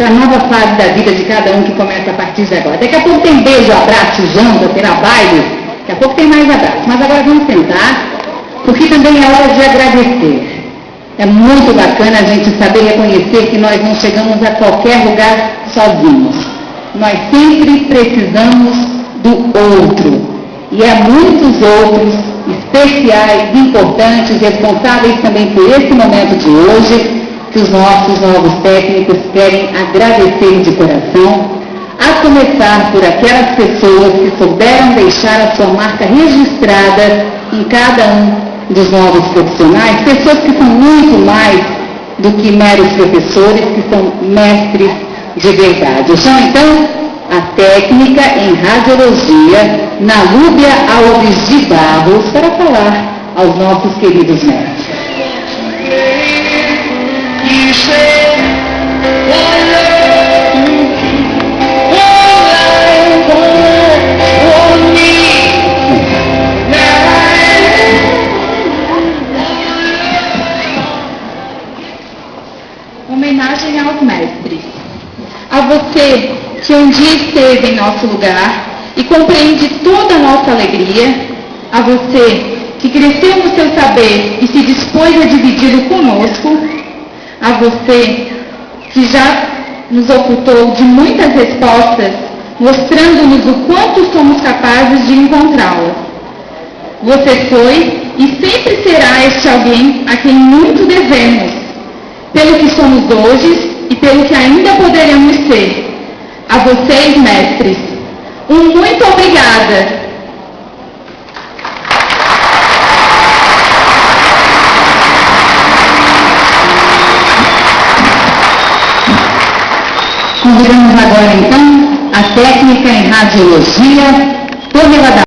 para a nova fase da vida de cada um que começa a partir de agora. Daqui a pouco tem beijo, abraço, janta, terá baile, daqui a pouco tem mais abraço. Mas agora vamos sentar, porque também é hora de agradecer. É muito bacana a gente saber reconhecer que nós não chegamos a qualquer lugar sozinhos. Nós sempre precisamos do outro. E há muitos outros especiais, importantes, responsáveis também por esse momento de hoje, que os nossos novos técnicos querem agradecer de coração, a começar por aquelas pessoas que souberam deixar a sua marca registrada em cada um dos novos profissionais, pessoas que são muito mais do que meros professores, que são mestres de verdade. Eu chamo então a técnica em radiologia, Nalúbia Alves de Barros, para falar aos nossos queridos mestres. Homenagem aos mestres. A você que um dia esteve em nosso lugar e compreende toda a nossa alegria, a você que cresceu no seu saber e se dispôs a dividi-lo conosco, a você que já nos ocultou de muitas respostas, mostrando-nos o quanto somos capazes de encontrá-las. Você foi e sempre será este alguém a quem muito devemos, pelo que somos hoje e pelo que ainda poderemos ser. A vocês, mestres, um muito obrigada. Convidamos agora então a técnica em radiologia, Pamela